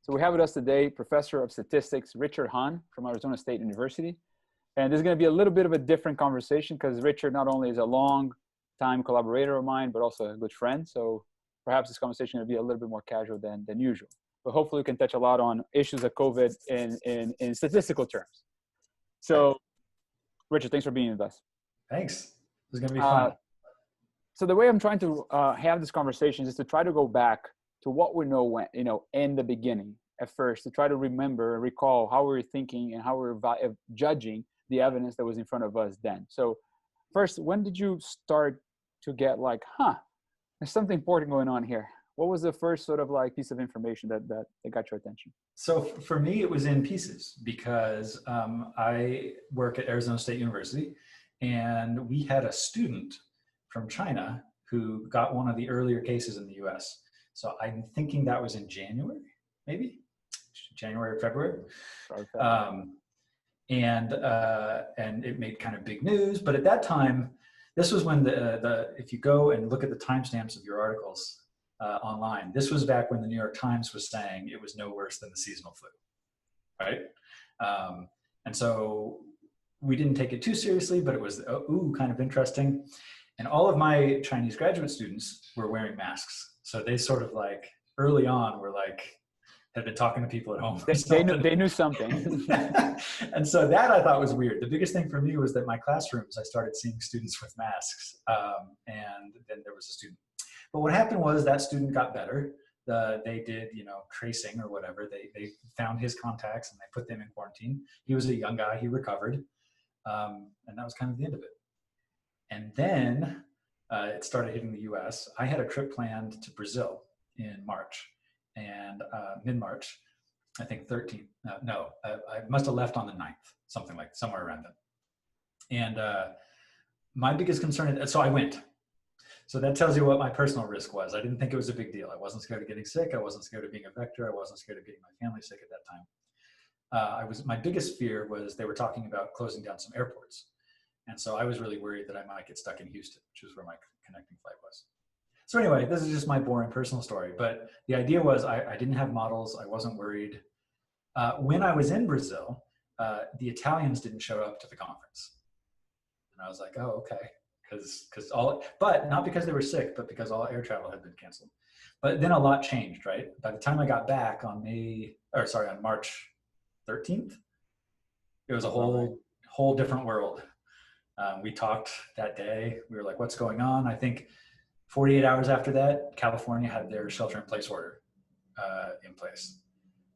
So we have with us today Professor of Statistics, Richard Hahn from Arizona State University. And this is going to be a little bit of a different conversation because Richard not only is a long-time collaborator of mine, but also a good friend. So perhaps this conversation is going to be a little bit more casual than usual. But hopefully we can touch a lot on issues of COVID in statistical terms. So Richard, thanks for being with us. Thanks. This is going to be fun. So the way I'm trying to have this conversation is to try to go back to what we know when, in the beginning at first, to try to remember and recall how we were thinking and how we were judging the evidence that was in front of us then. So first, when did you start to get like, there's something important going on here? What was the first sort of like piece of information that got your attention? So for me, it was in pieces because I work at Arizona State University, and we had a student from China who got one of the earlier cases in the US. So I'm thinking that was in January, maybe January or February. And it made kind of big news. But at that time, this was when if you go and look at the timestamps of your articles online, this was back when the New York Times was saying it was no worse than the seasonal flu, right? And so we didn't take it too seriously, but it was, kind of interesting. And all of my Chinese graduate students were wearing masks. So they sort of like early on were like, had been talking to people at home. They knew something. And so that I thought was weird. The biggest thing for me was that my classrooms, I started seeing students with masks. And then there was a student. But what happened was that student got better. They did, tracing or whatever. They found his contacts and they put them in quarantine. He was a young guy, he recovered. And that was kind of the end of it. And then it started hitting the US. I had a trip planned to Brazil in March. And mid-March, I think 13th, I must have left on the 9th, somewhere around then. And my biggest concern, so I went. So that tells you what my personal risk was. I didn't think it was a big deal. I wasn't scared of getting sick. I wasn't scared of being a vector. I wasn't scared of getting my family sick at that time. My biggest fear was they were talking about closing down some airports. And so I was really worried that I might get stuck in Houston, which is where my connecting flight was. So anyway, this is just my boring personal story, but the idea was I didn't have models. I wasn't worried. When I was in Brazil, the Italians didn't show up to the conference. And I was like, oh, okay. But not because they were sick, but because all air travel had been canceled. But then a lot changed, right? By the time I got back on March 13th, it was a whole different world. We talked that day. We were like, what's going on? I think 48 hours after that, California had their shelter-in-place order in place.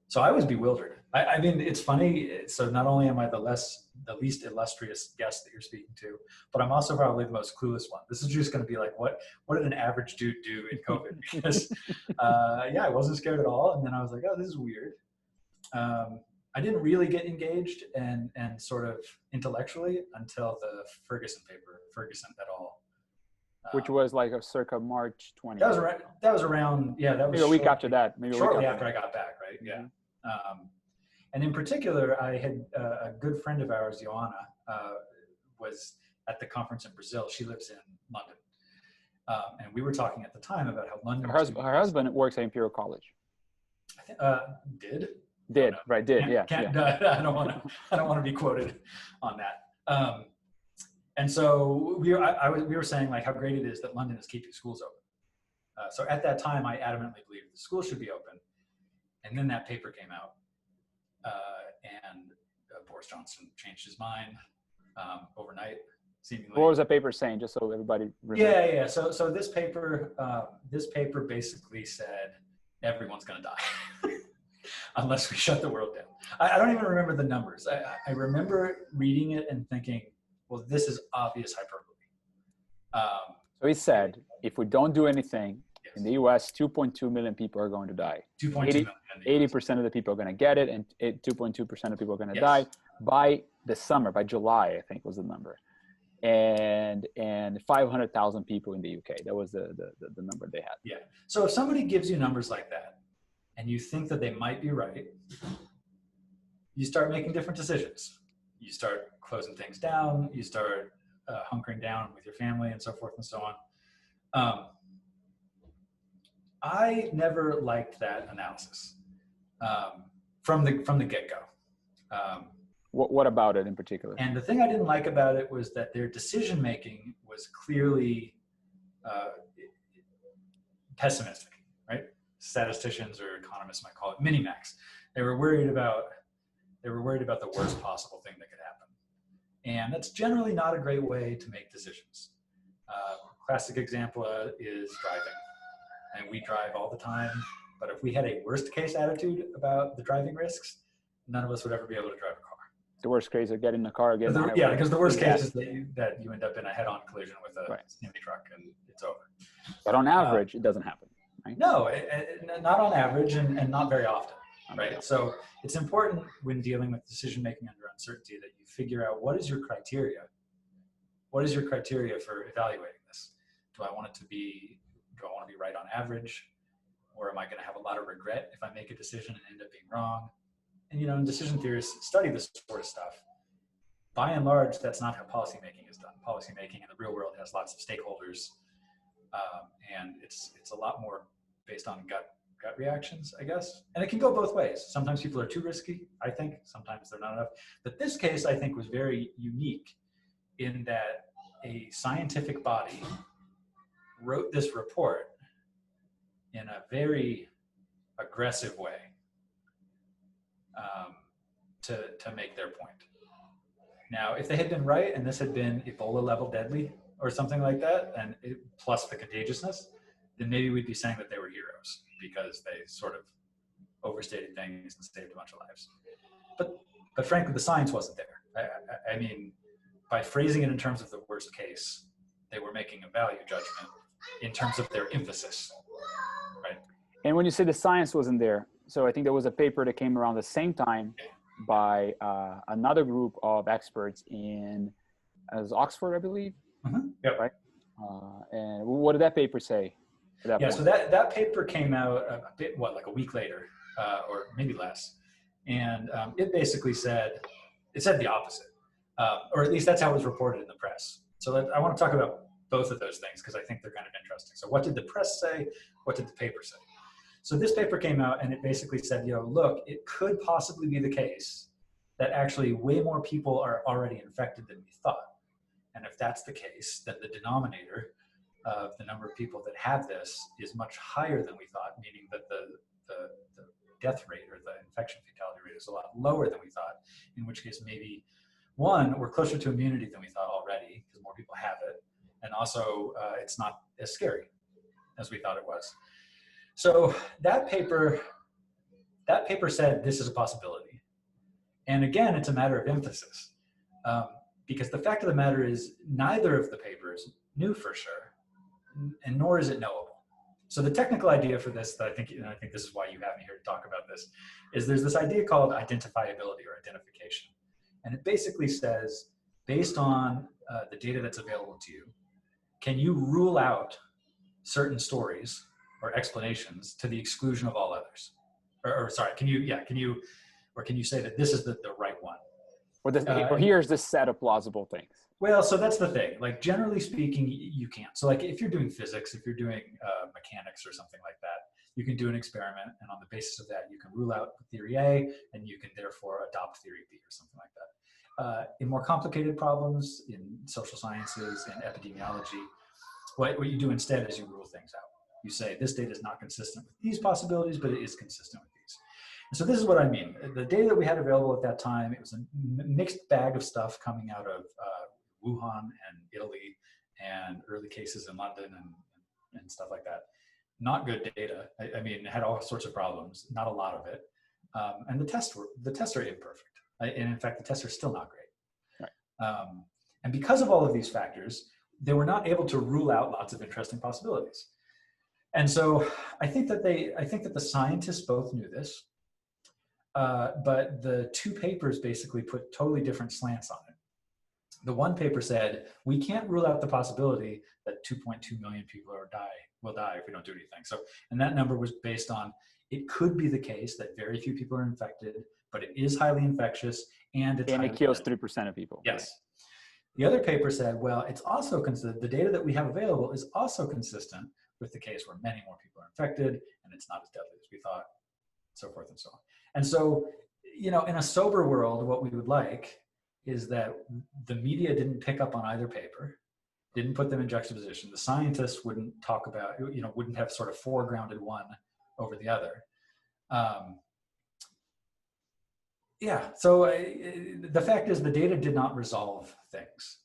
So I was bewildered. I mean, it's funny. So not only am I the least illustrious guest that you're speaking to, but I'm also probably the most clueless one. This is just going to be like, what did an average dude do in COVID? Because I wasn't scared at all. And then I was like, oh, this is weird. I didn't really get engaged and sort of intellectually until the Ferguson paper, Ferguson et al. Which was like a circa March 20th. That was around, that was maybe a week after that. Shortly after I got back, right? Yeah. And in particular, I had a good friend of ours, Joanna, was at the conference in Brazil. She lives in London. And we were talking at the time about how London. Her husband works at Imperial College. Did. Yeah. I don't want to be quoted on that. And so we were saying like how great it is that London is keeping schools open. So at that time, I adamantly believed the schools should be open. And then that paper came out, and Boris Johnson changed his mind overnight, seemingly. What was the paper saying, just so everybody remembers? Yeah. So this paper basically said everyone's going to die unless we shut the world down. I don't even remember the numbers. I remember reading it and thinking, well, this is obvious hyperbole. So he said, if we don't do anything, in the US, 2.2 million people are going to die. 2.2 million. 80% of the people are going to get it, and 2.2% of people are going to die by the summer, by July, I think was the number. And 500,000 people in the UK. That was the number they had. Yeah. So if somebody gives you numbers like that, and you think that they might be right, you start making different decisions. You start closing things down. You start hunkering down with your family and so forth and so on. I never liked that analysis. from the get-go. What about it in particular? And the thing I didn't like about it was that their decision-making was clearly pessimistic, right? Statisticians or economists might call it minimax. They were worried about the worst possible thing that could happen. And that's generally not a great way to make decisions. Classic example is driving. And we drive all the time, but if we had a worst case attitude about the driving risks, none of us would ever be able to drive a car. The worst case is get in the car, Yeah, because the worst case is that you end up in a head-on collision with a semi truck and it's over. But on average, it doesn't happen, right? No, not on average and not very often, right? So it's important when dealing with decision-making under uncertainty that you figure out what is your criteria? What is your criteria for evaluating this? Do I want it to be, do I want to be right on average? Or am I going to have a lot of regret if I make a decision and end up being wrong? And, you know, and decision theorists study this sort of stuff. By and large, that's not how policymaking is done. Policymaking in the real world has lots of stakeholders, and it's a lot more based on gut reactions, I guess. And it can go both ways. Sometimes people are too risky, I think. Sometimes they're not enough. But this case, I think, was very unique in that a scientific body wrote this report in a very aggressive way to make their point. Now, if they had been right and this had been Ebola level deadly or something like that, and plus the contagiousness, then maybe we'd be saying that they were heroes because they sort of overstated things and saved a bunch of lives. But frankly, the science wasn't there. I mean, by phrasing it in terms of the worst case, they were making a value judgment in terms of their emphasis, right? And when you say the science wasn't there, so I think there was a paper that came around the same time by another group of experts in Oxford, I believe. Mm-hmm. Yep. Right. And what did that paper say? Yeah, so that paper came out a bit, like a week later, or maybe less. And it basically said the opposite, or at least that's how it was reported in the press. So I want to talk about both of those things because I think they're kind of interesting. So what did the press say? What did the paper say? So this paper came out and it basically said, you know, look, it could possibly be the case that actually way more people are already infected than we thought. And if that's the case, then the denominator of the number of people that have this is much higher than we thought, meaning that the death rate or the infection fatality rate is a lot lower than we thought, in which case maybe, one, we're closer to immunity than we thought already because more people have it. And also it's not as scary as we thought it was. So that paper said this is a possibility. And again, it's a matter of emphasis because the fact of the matter is neither of the papers knew for sure, and nor is it knowable. So the technical idea for this, that I think this is why you have me here to talk about this, is there's this idea called identifiability or identification. And it basically says, based on the data that's available to you, can you rule out certain stories or explanations to the exclusion of all others? Can you say that this is the right one? Or here's the set of plausible things. Well, so that's the thing. Like generally speaking, you can't. So like if you're doing physics, if you're doing mechanics or something like that, you can do an experiment, and on the basis of that, you can rule out theory A, and you can therefore adopt theory B or something like that. In more complicated problems, in social sciences and epidemiology, what you do instead is you rule things out. You say this data is not consistent with these possibilities, but it is consistent with these. And so this is what I mean. The data that we had available at that time, it was a mixed bag of stuff coming out of Wuhan and Italy and early cases in London and stuff like that. Not good data. I mean, it had all sorts of problems, not a lot of it. And the tests are imperfect. And in fact, the tests are still not great. Right. And because of all of these factors, they were not able to rule out lots of interesting possibilities. And so I think that the scientists both knew this, but the two papers basically put totally different slants on it. The one paper said, we can't rule out the possibility that 2.2 million people will die if we don't do anything. So, and that number was based on, it could be the case that very few people are infected, but it is highly infectious and it kills 3% of people. Yes. The other paper said, well, it's also the data that we have available is also consistent with the case where many more people are infected and it's not as deadly as we thought. so forth and so on. And so, in a sober world, what we would like is that the media didn't pick up on either paper, didn't put them in juxtaposition. The scientists wouldn't talk about, wouldn't have sort of foregrounded one over the other. So the fact is the data did not resolve things.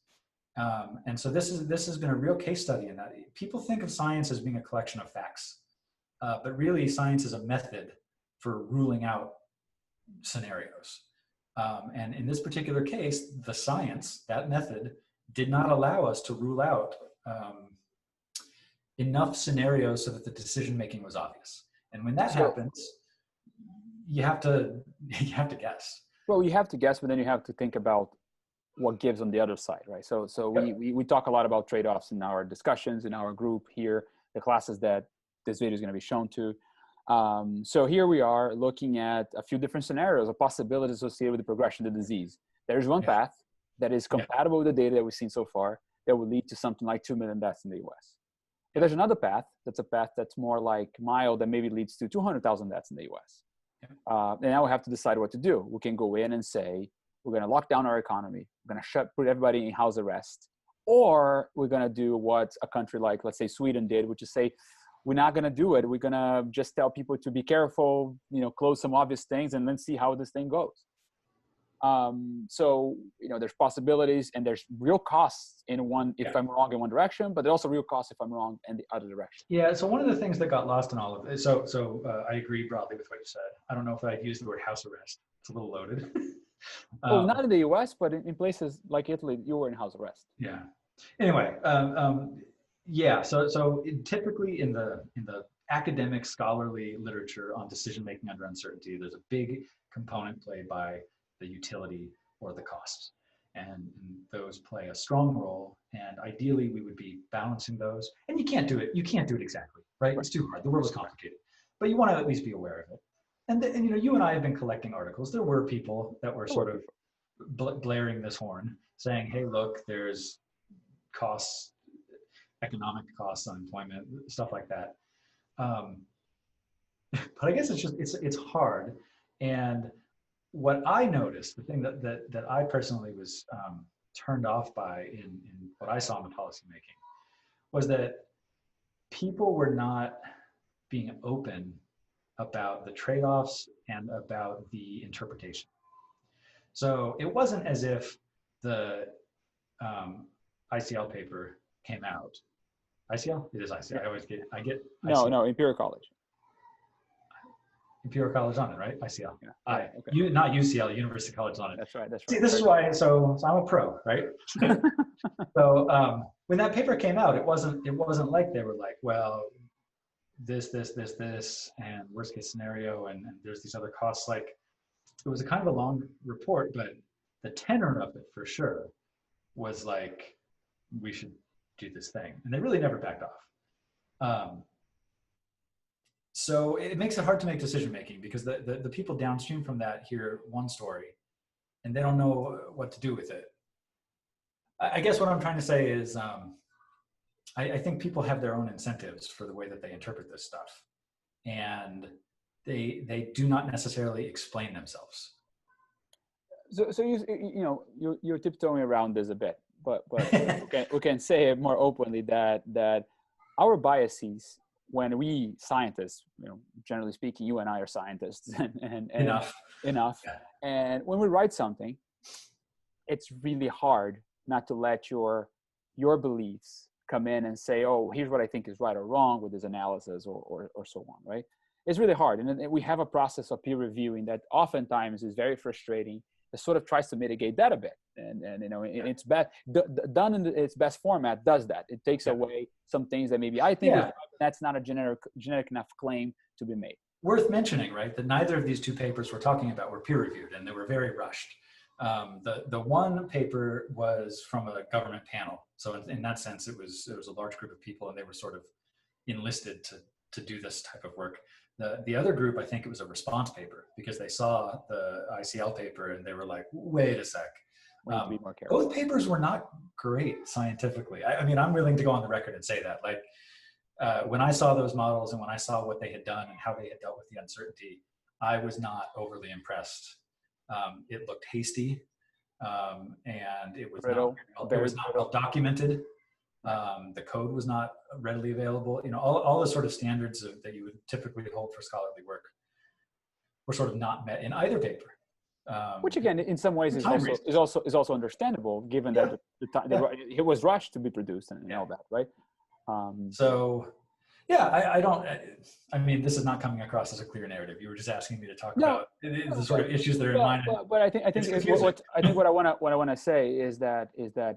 And so this has been a real case study in that. People think of science as being a collection of facts, but really science is a method for ruling out scenarios. And in this particular case, the science, that method, did not allow us to rule out enough scenarios so that the decision-making was obvious. And when that happens, you have to guess. Well, you have to guess, but then you have to think about what gives on the other side, right? So Yep. we talk a lot about trade-offs in our discussions, in our group here, the classes that this video is going to be shown to. So here we are looking at a few different scenarios of possibilities associated with the progression of the disease. There's one path that is compatible with the data that we've seen so far that will lead to something like 2 million deaths in the US. If there's another path, that's a path that's more like mild that maybe leads to 200,000 deaths in the US. And now we have to decide what to do. We can go in and say, we're going to lock down our economy. We're going to put everybody in house arrest. Or we're going to do what a country like, let's say, Sweden did, which is say, we're not going to do it. We're going to just tell people to be careful, close some obvious things, and then see how this thing goes. So, there's possibilities and there's real costs in one, if I'm wrong in one direction, but there's also real costs if I'm wrong in the other direction. Yeah. So one of the things that got lost in all of it, so I agree broadly with what you said. I don't know if I'd use the word house arrest. It's a little loaded. Well, not in the US, but in places like Italy, you were in house arrest. Yeah. Anyway, So typically in the academic scholarly literature on decision-making under uncertainty, there's a big component played by the utility or the cost. And those play a strong role. And ideally we would be balancing those. And you can't do it. You can't do it exactly, right? It's too hard. The world is complicated, but you want to at least be aware of it. And you and I have been collecting articles. There were people that were sort of blaring this horn saying, hey, look, there's costs, economic costs, unemployment, stuff like that. But I guess it's hard. And what I noticed, the thing that I personally was turned off by in what I saw in the policymaking was that people were not being open about the trade-offs and about the interpretation. So it wasn't as if the ICL paper came out. ICL? It is ICL. I get ICL. No, Imperial College. Imperial College on it, right? ICL. Yeah. Okay. Not UCL, University College on it. That's right. See, this is why, so I'm a pro, right? So when that paper came out, it wasn't like they were like, well, this, and worst case scenario, and there's these other costs. Like, it was a kind of a long report, but the tenor of it for sure was like, we should do this thing. And they really never backed off. So it makes it hard to make decision-making because the people downstream from that hear one story and they don't know what to do with it. I guess what I'm trying to say is I think people have their own incentives for the way that they interpret this stuff. And they do not necessarily explain themselves. So you're tiptoeing around this a bit, but we can say it more openly that our biases, when we scientists, generally speaking, you and I are scientists, and enough. Yeah. And when we write something, it's really hard not to let your beliefs come in and say, oh, here's what I think is right or wrong with this analysis or so on, right? It's really hard. And we have a process of peer reviewing that oftentimes is very frustrating. It sort of tries to mitigate that a bit. And it's best done in its best format does that. It takes away some things that maybe I think is, that's not a generic enough claim to be made. Worth mentioning, right, that neither of these two papers we're talking about were peer reviewed and they were very rushed. The one paper was from a government panel. So in that sense, it was a large group of people and they were sort of enlisted to do this type of work. The other group, I think it was a response paper because they saw the ICL paper and they were like, wait a sec. Both papers were not great scientifically. I mean, I'm willing to go on the record and say that. Like, when I saw those models and when I saw what they had done and how they had dealt with the uncertainty, I was not overly impressed. It looked hasty, and it was not well documented. The code was not readily available. You know, all the sort of standards that you would typically hold for scholarly work were sort of not met in either paper. Which again, in some ways, is also understandable, given that it was rushed to be produced and all that, right? So, yeah, I mean, this is not coming across as a clear narrative. You were just asking me to talk about the sort of issues that are in mind. But I think what I want to say is that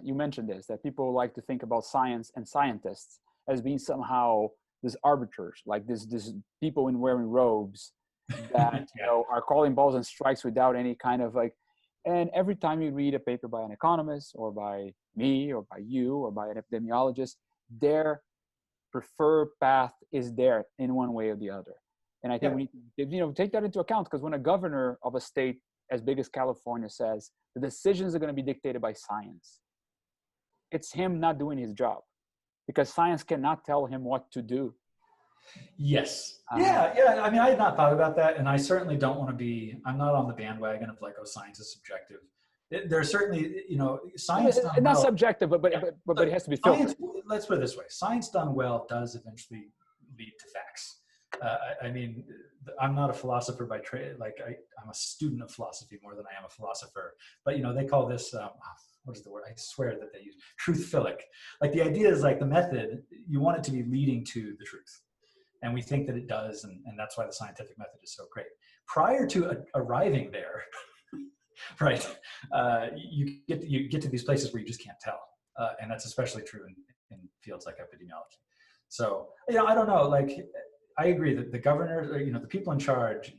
you mentioned this, that people like to think about science and scientists as being somehow these arbiters, like this people in wearing robes that you know are calling balls and strikes without any kind of like. And every time you read a paper by an economist or by me or by you or by an epidemiologist, their preferred path is there in one way or the other. And I think we need to, take that into account, because when a governor of a state as big as California says the decisions are going to be dictated by science, it's him not doing his job, because science cannot tell him what to do. Yes. Yeah. I mean, I had not thought about that, and I certainly don't want to be. I'm not on the bandwagon of like, oh, science is subjective. There's certainly, science. It's not subjective, but it has to be filtered. Let's put it this way: science done well does eventually lead to facts. I mean, I'm not a philosopher by trade. Like, I'm a student of philosophy more than I am a philosopher. But they call this. What is the word? I swear that they use truth-philic. Like, the idea is like the method. You want it to be leading to the truth. And we think that it does, and that's why the scientific method is so great. Prior to arriving there, right, you get to these places where you just can't tell, and that's especially true in fields like epidemiology. So I don't know. Like, I agree that the governor, the people in charge,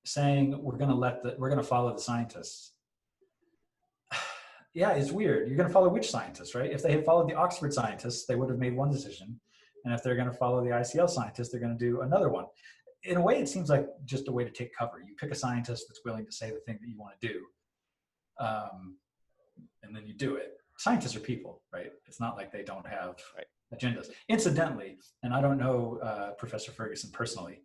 saying we're going to follow the scientists. Yeah, it's weird. You're going to follow which scientists, right? If they had followed the Oxford scientists, they would have made one decision. And if they're going to follow the ICL scientists, they're going to do another one. In a way, it seems like just a way to take cover. You pick a scientist that's willing to say the thing that you want to do, and then you do it. Scientists are people, right? It's not like they don't have agendas. Incidentally, and I don't know Professor Ferguson personally,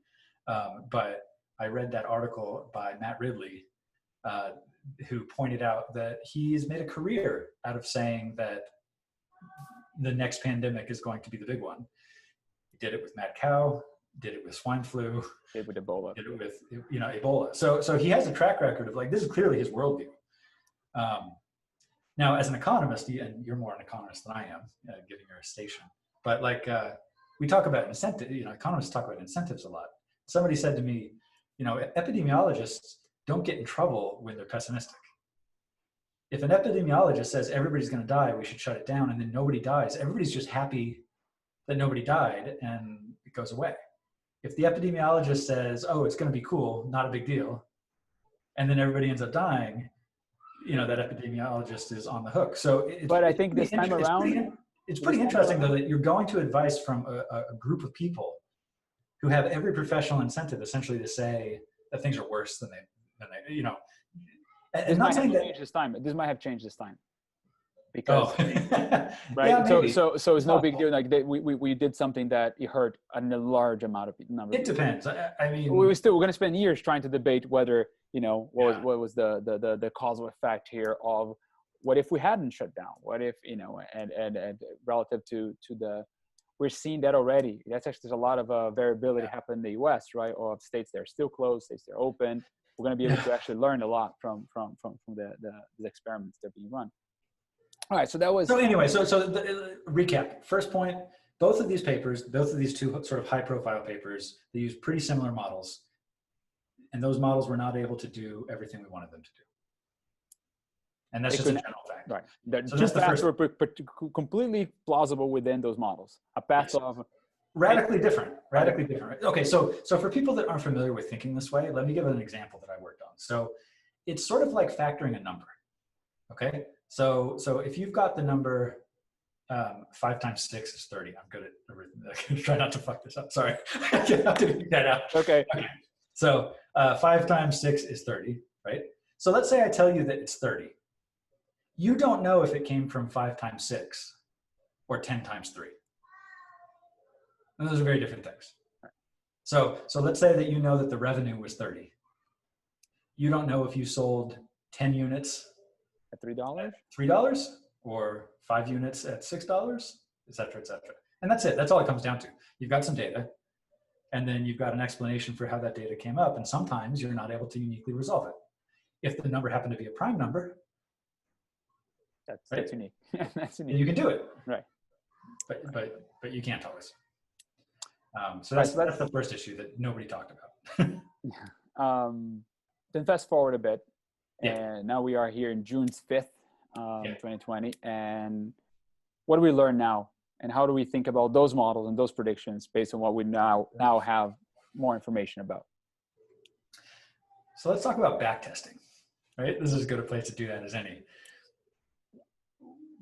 but I read that article by Matt Ridley, who pointed out that he's made a career out of saying that the next pandemic is going to be the big one. Did it with mad cow, did it with swine flu, did it with Ebola, did it with Ebola. So he has a track record of like, this is clearly his worldview. Now, as an economist, and you're more an economist than I am, given your station, but like we talk about incentive. Economists talk about incentives a lot. Somebody said to me, epidemiologists don't get in trouble when they're pessimistic. If an epidemiologist says everybody's going to die, we should shut it down, and then nobody dies, everybody's just happy that nobody died, and it goes away. If the epidemiologist says, oh, it's going to be cool, not a big deal, and then everybody ends up dying, that epidemiologist is on the hook. So, I think this time around, it's pretty interesting though that you're going to advice from a group of people who have every professional incentive essentially to say that things are worse than they. And not saying that this might have changed this time. Because right, yeah, so it's no big deal. Like we did something that it hurt a large amount of number. It depends. I mean, we're going to spend years trying to debate whether what was the causal effect here of what if we hadn't shut down? What if and relative to the, we're seeing that already. That's actually, there's a lot of variability happening in the U.S. right, or states that are still closed, states that are open. We're going to be able to actually learn a lot from the experiments that are being run. All right, so that was. So anyway, so the recap. First point: both of these papers, both of these two sort of high-profile papers, they use pretty similar models, and those models were not able to do everything we wanted them to do. And that's just a general fact. Right. The two paths were completely plausible within those models. A path of radically different. Radically different. Okay, so for people that aren't familiar with thinking this way, let me give an example that I worked on. So it's sort of like factoring a number. Okay. So if you've got the number 5 times 6 is 30. I'm good at everything. Try not to fuck this up. Sorry. I have to figure that out. Okay. So 5 times 6 is 30, right? So let's say I tell you that it's 30. You don't know if it came from 5 times 6 or 10 times 3. And those are very different things. So let's say that you know that the revenue was 30. You don't know if you sold 10 units At $3? at $3 or 5 units at $6, et cetera, et cetera. And that's it. That's all it comes down to. You've got some data, and then you've got an explanation for how that data came up. And sometimes you're not able to uniquely resolve it. If the number happened to be a prime number, that's unique. That's unique. then you can do it. Right. But you can't always. So that's the first issue that nobody talked about. Then fast forward a bit, and now we are here in June 5th, 2020. And what do we learn now? And how do we think about those models and those predictions based on what we now have more information about? So let's talk about backtesting, right? This is as good a place to do that as any.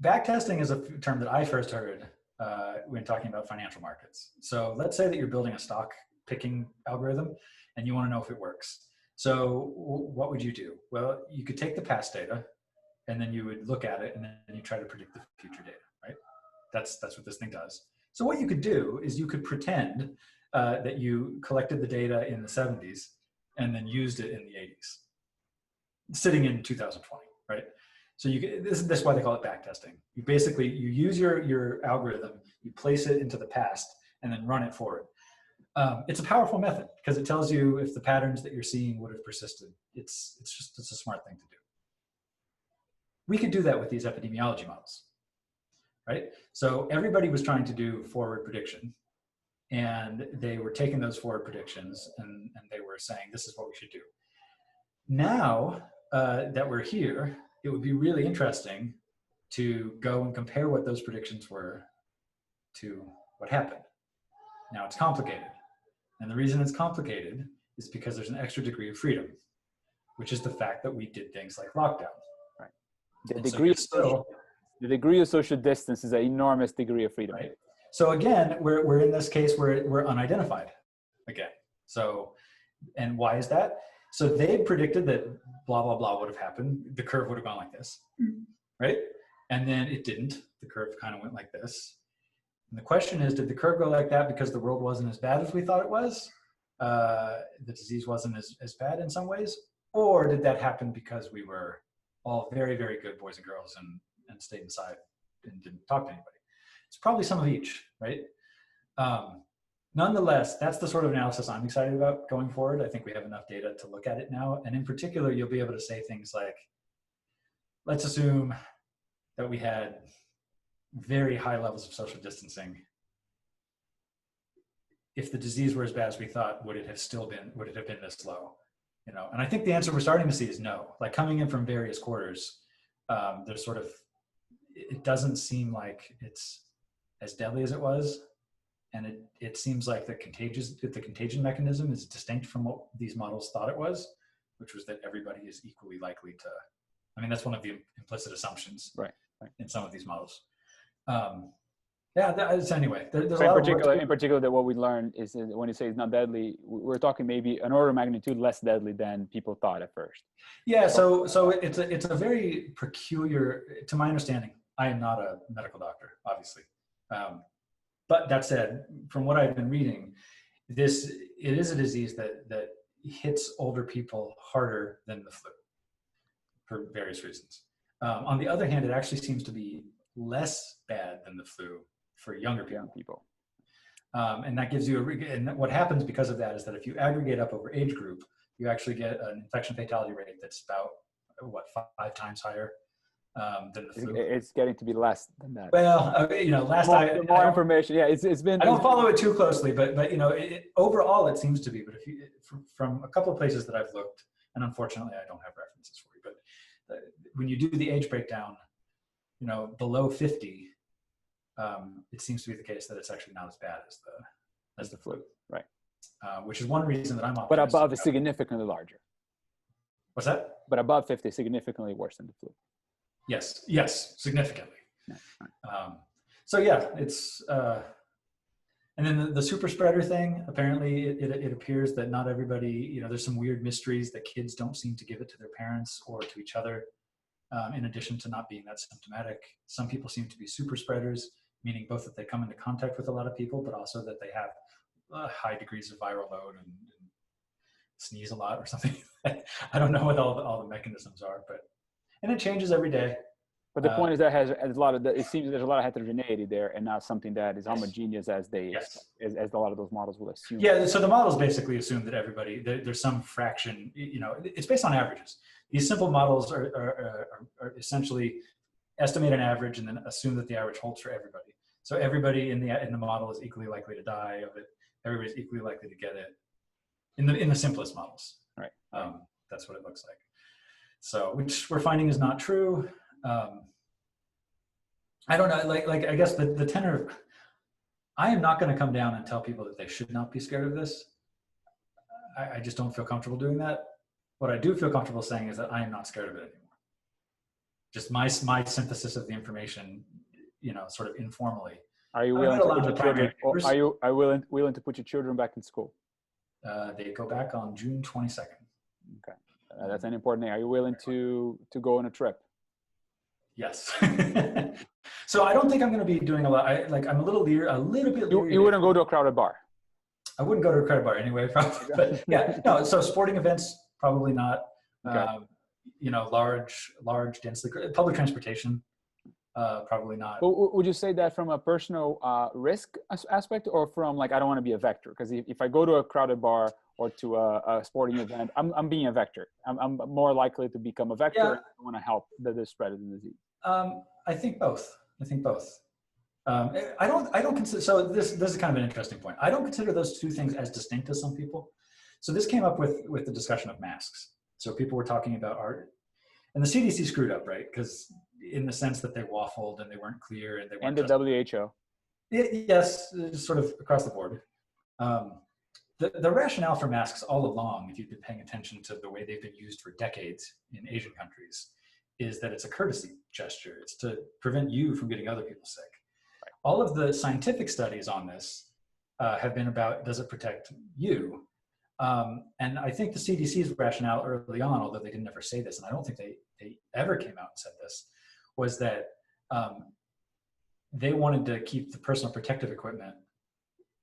Backtesting is a term that I first heard when talking about financial markets. So let's say that you're building a stock picking algorithm and you want to know if it works. So what would you do? Well, you could take the past data and then you would look at it and then you try to predict the future data, right? That's what this thing does. So what you could do is you could pretend that you collected the data in the 70s and then used it in the 80s, sitting in 2020, right? So this is why they call it backtesting. You basically, you use your algorithm, you place it into the past and then run it forward. It's a powerful method because it tells you if the patterns that you're seeing would have persisted. It's a smart thing to do. We could do that with these epidemiology models, right? So everybody was trying to do forward prediction, and they were taking those forward predictions and they were saying, this is what we should do. Now that we're here, it would be really interesting to go and compare what those predictions were to what happened. Now it's complicated. And the reason it's complicated is because there's an extra degree of freedom, which is the fact that we did things like lockdown. Right. The degree of social distance is an enormous degree of freedom. Right. So again, we're in this case where we're unidentified again. So, and why is that? So they predicted that blah, blah, blah would have happened. The curve would have gone like this, right? And then it didn't. The curve kind of went like this. And the question is, did the curve go like that because the world wasn't as bad as we thought it was? The disease wasn't as bad in some ways? Or did that happen because we were all very, very good boys and girls and stayed inside and didn't talk to anybody? It's probably some of each, right? Nonetheless, that's the sort of analysis I'm excited about going forward. I think we have enough data to look at it now. And in particular, you'll be able to say things like, let's assume that we had very high levels of social distancing. If the disease were as bad as we thought, would it have been this low? You know, and I think the answer we're starting to see is no. Like coming in from various quarters, there's sort of, it doesn't seem like it's as deadly as it was. And it seems like the contagion mechanism is distinct from what these models thought it was, which was that everybody is equally likely to, I mean, that's one of the implicit assumptions in some of these models. Anyway, there's a lot of work. In particular, that what we learned is that when you say it's not deadly, we're talking maybe an order of magnitude less deadly than people thought at first. Yeah, so it's a very peculiar, to my understanding, I am not a medical doctor, obviously. But that said, from what I've been reading, it is a disease that hits older people harder than the flu for various reasons. On the other hand, it actually seems to be less bad than the flu for younger people. And that gives you and what happens because of that is that if you aggregate up over age group, you actually get an infection fatality rate that's about, 5 times higher than the flu. It's getting to be less than that. Well, more information. Yeah, it's been. I don't follow it too closely, but overall it seems to be. But if you from a couple of places that I've looked, and unfortunately I don't have references for you, but when you do the age breakdown, below 50, it seems to be the case that it's actually not as bad as the flu. Right. Which is one reason that I'm optimistic. But above is significantly larger. What's that? But above 50 is significantly worse than the flu. Yes, significantly. Yeah. So yeah, it's, and then the super spreader thing, apparently it appears that not everybody, there's some weird mysteries that kids don't seem to give it to their parents or to each other. In addition to not being that symptomatic, some people seem to be super spreaders, meaning both that they come into contact with a lot of people, but also that they have high degrees of viral load and sneeze a lot or something. I don't know what all the mechanisms are, and it changes every day. But the point is that has a lot of it seems there's a lot of heterogeneity there, and not something that is homogeneous as as a lot of those models will assume. Yeah, so the models basically assume that there's some fraction. It's based on averages. These simple models are essentially estimate an average and then assume that the average holds for everybody. So everybody in the model is equally likely to die of it. Everybody's equally likely to get it in the simplest models. Right. That's what it looks like. So, which we're finding is not true. I don't know, like I guess the tenor of, I am not going to come down and tell people that they should not be scared of this. I just don't feel comfortable doing that. What I do feel comfortable saying is that I am not scared of it anymore. Just my synthesis of the information, sort of informally. Are you willing to put your children? Are you willing to put your children back in school? They go back on June 22nd. Okay, that's an important thing. Are you willing to go on a trip? Yes. So I don't think I'm going to be doing a lot. I'm a little bit leery. You wouldn't go to a crowded bar. I wouldn't go to a crowded bar anyway, probably. But yeah, no. So sporting events, probably not. Okay. Large, densely public transportation, probably not. Would you say that from a personal risk aspect, or from like I don't want to be a vector? Because if I go to a crowded bar or to a sporting event, I'm being a vector. I'm more likely to become a vector. Yeah. I want to help the spread of the disease. I think both. I don't consider, so this is kind of an interesting point. I don't consider those two things as distinct as some people. So this came up with the discussion of masks. So people were talking about and the CDC screwed up, right? Because in the sense that they waffled and they weren't clear and they weren't. And the WHO. Yes, sort of across the board. The rationale for masks all along, if you've been paying attention to the way they've been used for decades in Asian countries, is that it's a courtesy gesture. It's to prevent you from getting other people sick. Right. All of the scientific studies on this have been about, does it protect you? And I think the CDC's rationale early on, although they didn't ever say this, and I don't think they ever came out and said this, was that they wanted to keep the personal protective equipment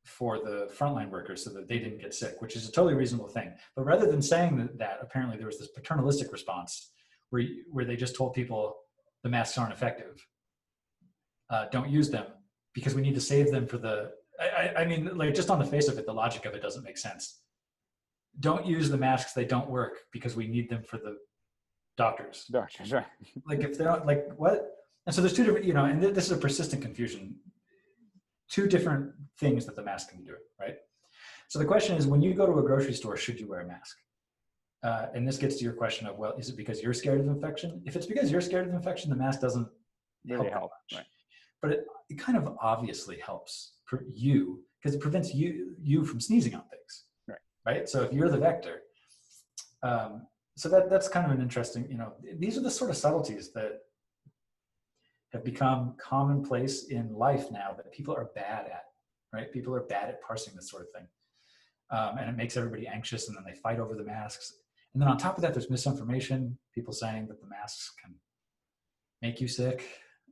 for the frontline workers so that they didn't get sick, which is a totally reasonable thing. But rather than saying that, apparently there was this paternalistic response where they just told people the masks aren't effective. Don't use them because we need to save them for I mean, like just on the face of it, the logic of it doesn't make sense. Don't use the masks, they don't work because we need them for the doctors. Doctors, right. Like if they're not, like what? And so there's two different, and this is a persistent confusion. Two different things that the mask can do, right? So the question is, when you go to a grocery store, should you wear a mask? And this gets to your question of, well, is it because you're scared of infection? If it's because you're scared of infection, the mask doesn't really help. Right. But it kind of obviously helps you because it prevents you from sneezing on things. Right. So if you're the vector, so that's kind of an interesting, these are the sort of subtleties that have become commonplace in life now that people are bad at, right? People are bad at parsing this sort of thing. And it makes everybody anxious, and then they fight over the masks. And then on top of that, there's misinformation, people saying that the masks can make you sick.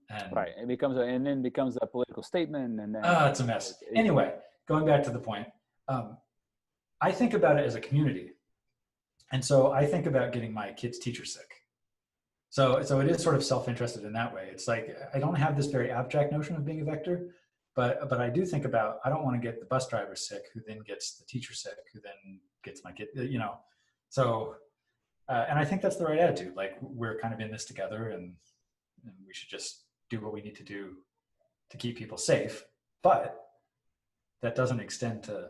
And right, it becomes a political statement, and then it's a mess. Anyway, going back to the point, I think about it as a community, and so I think about getting my kid's teacher sick. So it is sort of self-interested in that way. It's like I don't have this very abstract notion of being a vector, but I do think about I don't want to get the bus driver sick, who then gets the teacher sick, who then gets my kid. So and I think that's the right attitude. Like we're kind of in this together, and we should just do what we need to do to keep people safe, but that doesn't extend to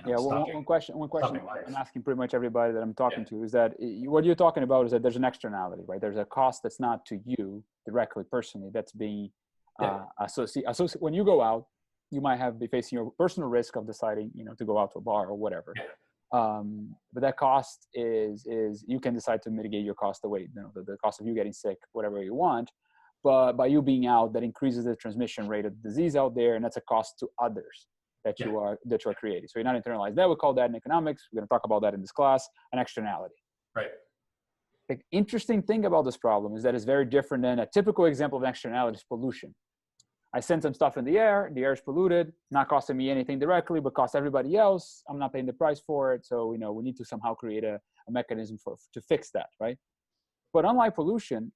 one question I'm asking pretty much everybody that I'm talking to is that what you're talking about is that there's an externality, right? There's a cost that's not to you directly, personally, that's being associated. When you go out, you might be facing your personal risk of deciding, to go out to a bar or whatever. But that cost is you can decide to mitigate your cost away, the cost of you getting sick, whatever you want. But by you being out, that increases the transmission rate of the disease out there, and that's a cost to others that you are creating. So you're not internalized. That we call that in economics. We're going to talk about that in this class, an externality. Right. The interesting thing about this problem is that it's very different than a typical example of an externality is pollution. I send some stuff in the air is polluted, not costing me anything directly, but costs everybody else. I'm not paying the price for it. So, we need to somehow create a mechanism to fix that, right? But unlike pollution,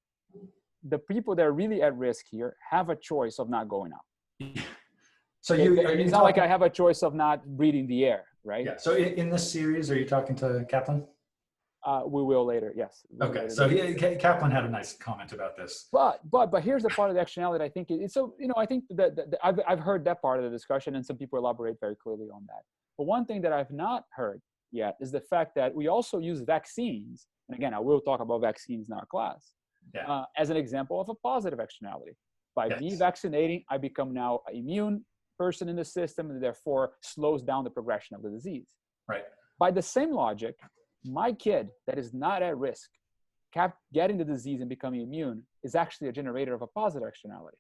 the people that are really at risk here have a choice of not going out. So it's not like I have a choice of not breathing the air, right? Yeah. So in this series, are you talking to Kaplan? We will later, yes. Okay. So Kaplan had a nice comment about this. But here's the part of the externality that I think it's so, I think that I've heard that part of the discussion, and some people elaborate very clearly on that. But one thing that I've not heard yet is the fact that we also use vaccines, and again, I will talk about vaccines in our class, as an example of a positive externality. By me vaccinating, I become now an immune person in the system, and therefore slows down the progression of the disease. Right. By the same logic, my kid that is not at risk, getting the disease and becoming immune, is actually a generator of a positive externality.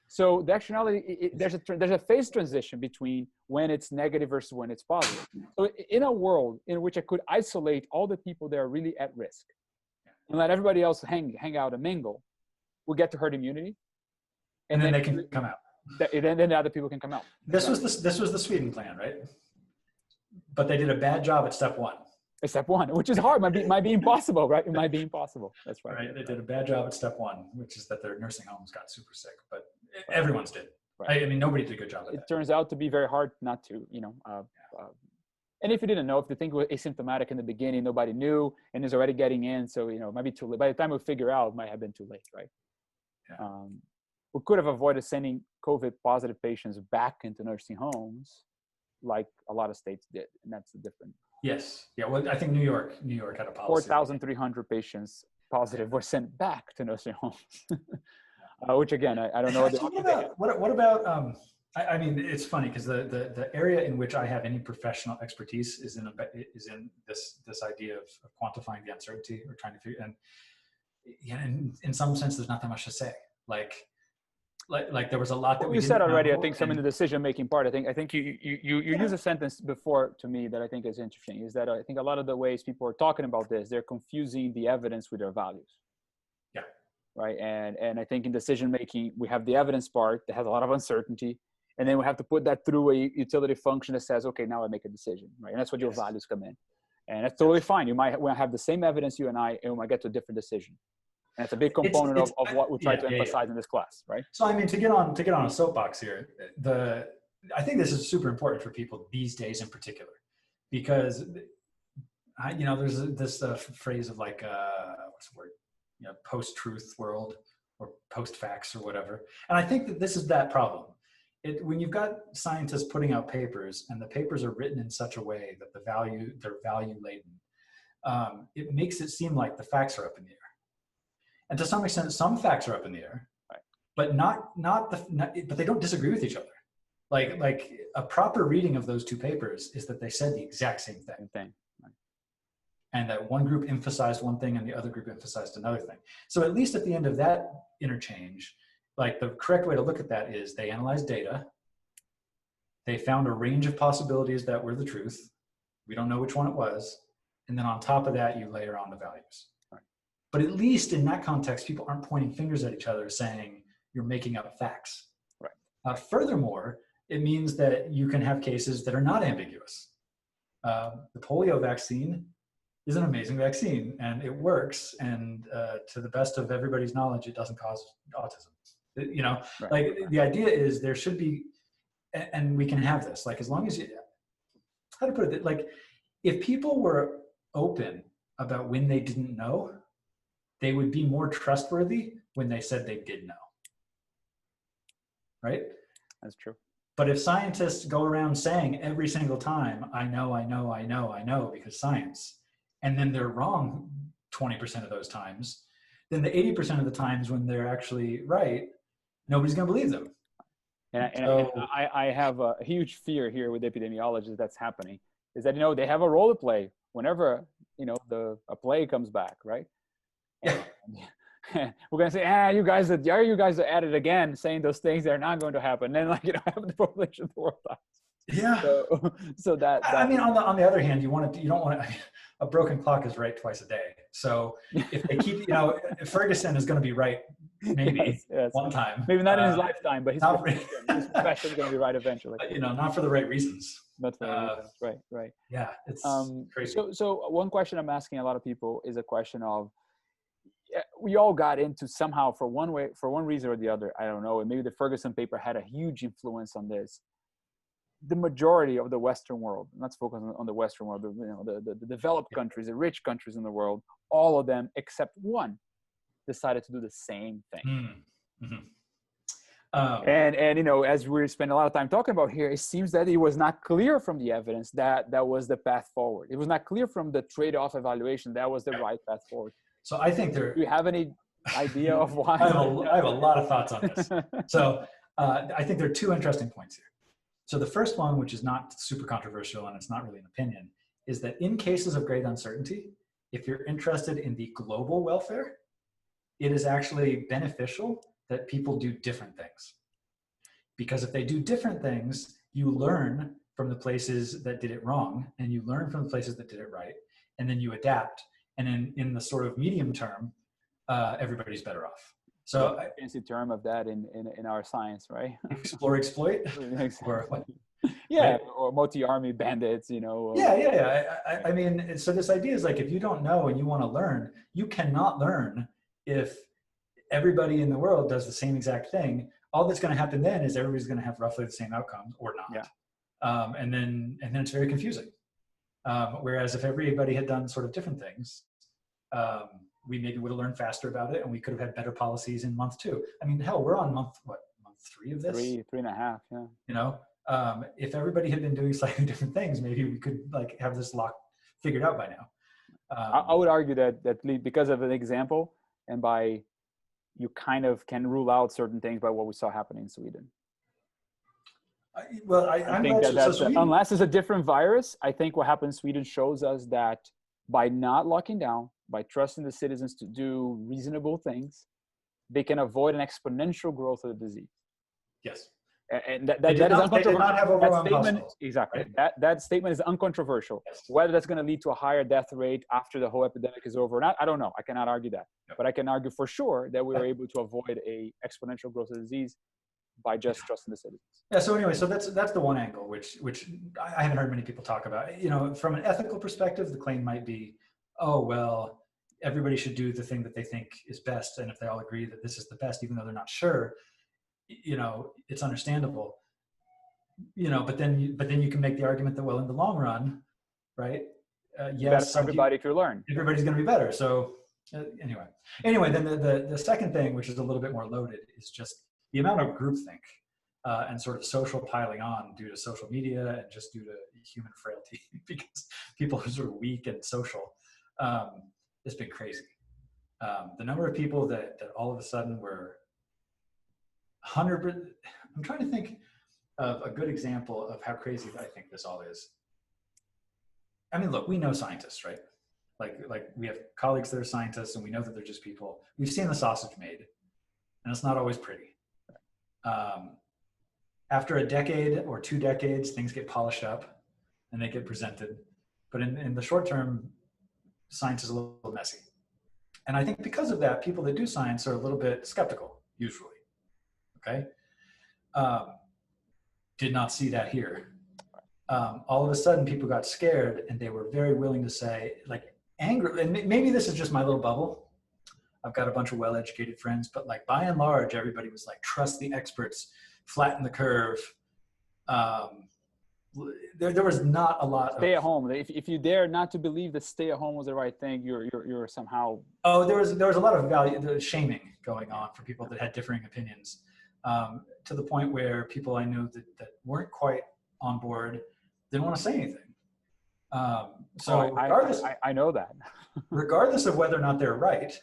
So the externality, there's a phase transition between when it's negative versus when it's positive. So in a world in which I could isolate all the people that are really at risk and let everybody else hang out and mingle, we'll get to herd immunity. And then they can come out. Then the other people can come out. This was the Sweden plan, right? But they did a bad job at step one. At step one, which is hard, might be impossible, right? It might be impossible. That's right. Right. They did a bad job at step one, which is that their nursing homes got super sick, but everyone's did. Right. I mean, nobody did a good job at that. It turns out to be very hard not to, and if you didn't know, if the thing was asymptomatic in the beginning, nobody knew, and is already getting in, so, it might be too late. By the time we figure out, it might have been too late, right? Yeah. We could have avoided sending COVID positive patients back into nursing homes like a lot of states did. And that's the difference. Yes. Yeah. Well, I think New York had a policy. 4,300 patients positive were sent back to nursing homes, which again, I don't know. What about, I mean, it's funny because the area in which I have any professional expertise is in this idea of quantifying the uncertainty or trying to figure, and in some sense, there's not that much to say. Like there was a lot that we said already. I think some in the decision-making part. I think you use a sentence before to me that I think is interesting. Is that I think a lot of the ways people are talking about this, they're confusing the evidence with their values. Yeah. Right. And I think in decision-making, we have the evidence part that has a lot of uncertainty, and then we have to put that through a utility function that says, okay, now I make a decision. Right. And that's what your values come in, and that's totally fine. You might have the same evidence, you and I, and we might get to a different decision. And it's a big component of what we try to emphasize in this class, right? So I mean, to get on a soapbox here, I think this is super important for people these days in particular, because there's this phrase of like what's the word? Post-truth world or post-facts or whatever. And I think that this is that problem. When you've got scientists putting out papers and the papers are written in such a way that they're value laden, it makes it seem like the facts are up in the air. And to some extent, some facts are up in the air, right? But but they don't disagree with each other. Like a proper reading of those two papers is that they said the exact same thing. Right. And that one group emphasized one thing and the other group emphasized another thing. So at least at the end of that interchange, like the correct way to look at that is they analyzed data. They found a range of possibilities that were the truth. We don't know which one it was. And then on top of that, you layer on the values. But at least in that context, people aren't pointing fingers at each other saying you're making up facts. Right. Furthermore, it means that you can have cases that are not ambiguous. The polio vaccine is an amazing vaccine and it works. And to the best of everybody's knowledge, it doesn't cause autism. The idea is there should be, and we can have this, like as long as how to put it, like if people were open about when they didn't know, they would be more trustworthy when they said they did know. Right? That's true. But if scientists go around saying every single time, I know, because science, and then they're wrong 20% of those times, then the 80% of the times when they're actually right, nobody's going to believe them. And I have a huge fear here with epidemiologists that's happening, is that, they have a role to play whenever, a plague comes back, right? Yeah. We're gonna say, you guys are at it again, saying those things that are not going to happen. And then, have the population of the world dies. Yeah. So that I mean, on the other hand, you don't want to. A broken clock is right twice a day. So if they keep, Ferguson is going to be right maybe yes. one time. Maybe not in his lifetime, but his not- profession is going to be right eventually. Not for the right reasons. Not for the right reasons. Right. Yeah, it's crazy. So one question I'm asking a lot of people is a question of, we all got into somehow for one reason or the other. I don't know. And maybe the Ferguson paper had a huge influence on this. The majority of the Western world, let's focus on the Western world, the developed countries, the rich countries in the world, all of them except one decided to do the same thing. Mm-hmm. And as we spend a lot of time talking about here, it seems that it was not clear from the evidence that was the path forward. It was not clear from the trade-off evaluation that was the right path forward. So I think do you have any idea of why? I have a lot of thoughts on this. So I think there are two interesting points here. So the first one, which is not super controversial and it's not really an opinion, is that in cases of great uncertainty, if you're interested in the global welfare, it is actually beneficial that people do different things. Because if they do different things, you learn from the places that did it wrong, and you learn from the places that did it right, and then you adapt. And in the sort of medium term, everybody's better off. So fancy term of that in our science, right? Explore, exploit. Or what? Yeah, right? Or multi-army bandits, I mean, so this idea is like, if you don't know and you want to learn, you cannot learn if everybody in the world does the same exact thing. All that's going to happen then is everybody's going to have roughly the same outcomes or not. Yeah. And then it's very confusing. Whereas if everybody had done sort of different things, we maybe would have learned faster about it, and we could have had better policies in month 2. I mean, hell, we're on month 3 of this? Three and a half, yeah. If everybody had been doing slightly different things, maybe we could have this lock figured out by now. I would argue that because of an example, and by you kind of can rule out certain things by what we saw happening in Sweden. I think that's unless it's a different virus, I think what happened in Sweden shows us that by not locking down, by trusting the citizens to do reasonable things, they can avoid an exponential growth of the disease. Yes. And that is uncontroversial. They did not have overwhelmed households, exactly. Right? That statement is uncontroversial. Yes. Whether that's going to lead to a higher death rate after the whole epidemic is over or not, I don't know. I cannot argue that. Yep. But I can argue for sure that we were able to avoid a exponential growth of the disease by just trusting the citizens. Yeah. So anyway, so that's the one angle which I haven't heard many people talk about. From an ethical perspective, the claim might be, oh well, everybody should do the thing that they think is best, and if they all agree that this is the best, even though they're not sure, it's understandable. But then you can make the argument that, well, in the long run, right? Yes, everybody could learn. Everybody's going to be better. So anyway, then the second thing, which is a little bit more loaded, is just the amount of groupthink and sort of social piling on due to social media and just due to human frailty, because people are sort of weak and social. It's been crazy. The number of people that all of a sudden were 100%. I'm trying to think of a good example of how crazy I think this all is. I mean, look, we know scientists, right? Like we have colleagues that are scientists, and we know that they're just people. We've seen the sausage made, and it's not always pretty. After a decade or 2 decades, things get polished up and they get presented. But in the short term, science is a little messy. And I think because of that, people that do science are a little bit skeptical, usually. Okay? Did not see that here. All of a sudden, people got scared, and they were very willing to say, like, angry, and maybe this is just my little bubble. I've got a bunch of well-educated friends, but like by and large, everybody was like, trust the experts, flatten the curve. There was not a lot stay at home. If you dare not to believe that stay at home was the right thing, you're somehow. Oh, there was a lot of shaming going on for people that had differing opinions, to the point where people I knew that weren't quite on board didn't want to say anything. Regardless, I know that. Regardless of whether or not they're right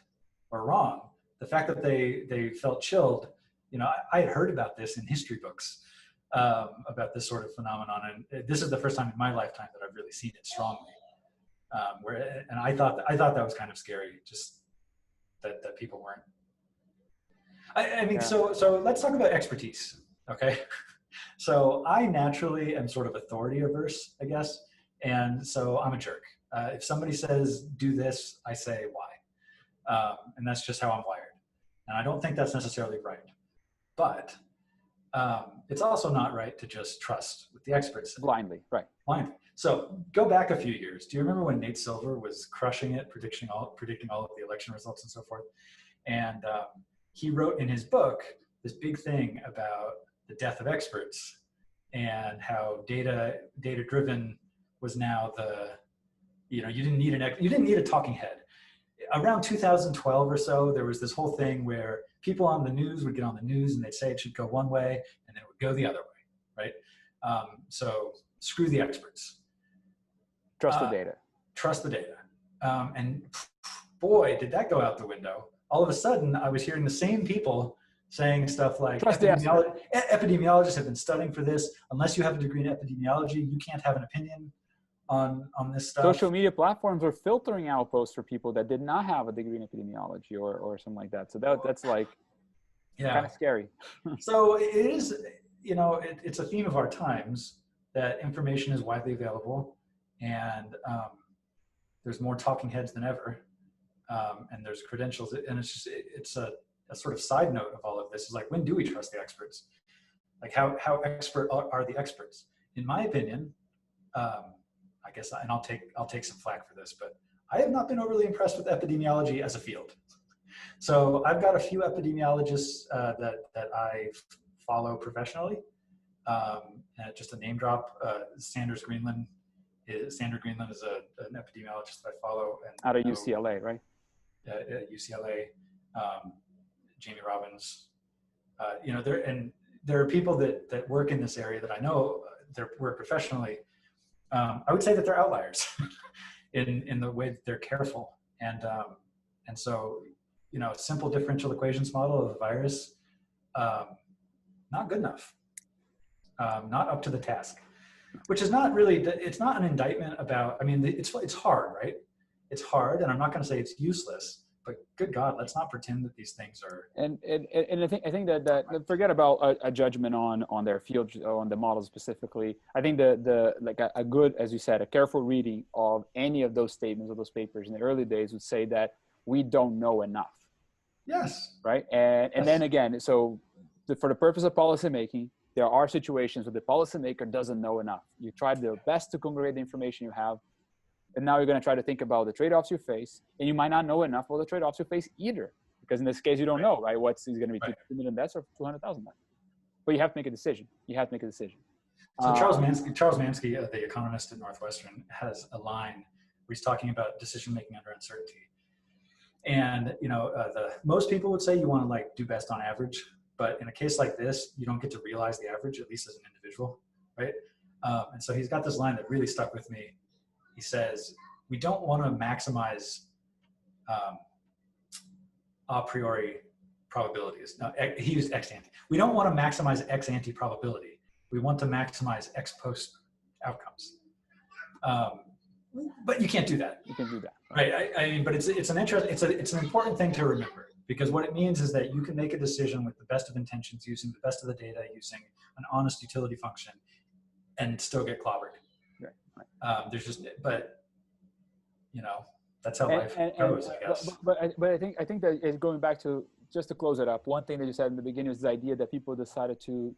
or wrong, the fact that they felt chilled, I had heard about this in history books, about this sort of phenomenon, and this is the first time in my lifetime that I've really seen it strongly. And I thought that was kind of scary, just that people weren't. I mean, yeah. So let's talk about expertise, okay? So I naturally am sort of authority averse, I guess, and so I'm a jerk. If somebody says do this, I say why, and that's just how I'm wired. And I don't think that's necessarily right. But it's also not right to just trust what the experts say. Blindly, right. Blindly. So go back a few years. Do you remember when Nate Silver was crushing it, predicting all of the election results and so forth? And he wrote in his book this big thing about the death of experts and how data-driven was now the, you didn't need a talking head. Around 2012 or so, there was this whole thing where people on the news would get on the news and they'd say it should go one way and then it would go the other way, right? So screw the experts. Trust the data. Trust the data. And boy, did that go out the window. All of a sudden, I was hearing the same people saying stuff like, epidemiologists have been studying for this. Unless you have a degree in epidemiology, you can't have an opinion on this stuff. Social media platforms are filtering out posts for people that did not have a degree in epidemiology or something like that. So that's like kind of scary. So it is, it's a theme of our times that information is widely available, and there's more talking heads than ever, and there's credentials, and it's a sort of side note of all of this is like, when do we trust the experts? Like how expert are the experts? In my opinion, I guess, and I'll take some flack for this, but I have not been overly impressed with epidemiology as a field. So I've got a few epidemiologists that I follow professionally. And just a name drop, Sandra Greenland is an epidemiologist that I follow. And out of UCLA, right? UCLA, Jamie Robbins. There are people that work in this area that I know that work professionally. I would say that they're outliers in the way that they're careful. And so, simple differential equations model of a virus, not good enough, not up to the task, which is not really, it's not an indictment about, it's hard, right? It's hard, and I'm not going to say it's useless, but good God, let's not pretend that these things are. And I think that forget about a judgment on their field, on the model specifically. I think a good, as you said, a careful reading of any of those statements or those papers in the early days would say that we don't know enough. Yes. Right. And then again, so for the purpose of policymaking, there are situations where the policymaker doesn't know enough. You try the best to congregate the information you have. And now you're going to try to think about the trade-offs you face, and you might not know enough about the trade-offs you face either, because in this case you don't know, right? What's going to be 2 million deaths or 200,000 deaths? But you have to make a decision. So Charles Mansky, the economist at Northwestern, has a line where he's talking about decision-making under uncertainty. And most people would say you want to do best on average, but in a case like this, you don't get to realize the average, at least as an individual, right? And so he's got this line that really stuck with me. He says, we don't want to maximize a priori probabilities. No, he used ex ante. We don't want to maximize ex ante probability. We want to maximize ex post outcomes. But you can't do that. You can do that. Right. But it's an important thing to remember, because what it means is that you can make a decision with the best of intentions, using the best of the data, using an honest utility function, and still get clobbered. That's how life goes, I guess. But I think that it's going back to, just to close it up, one thing that you said in the beginning was the idea that people decided to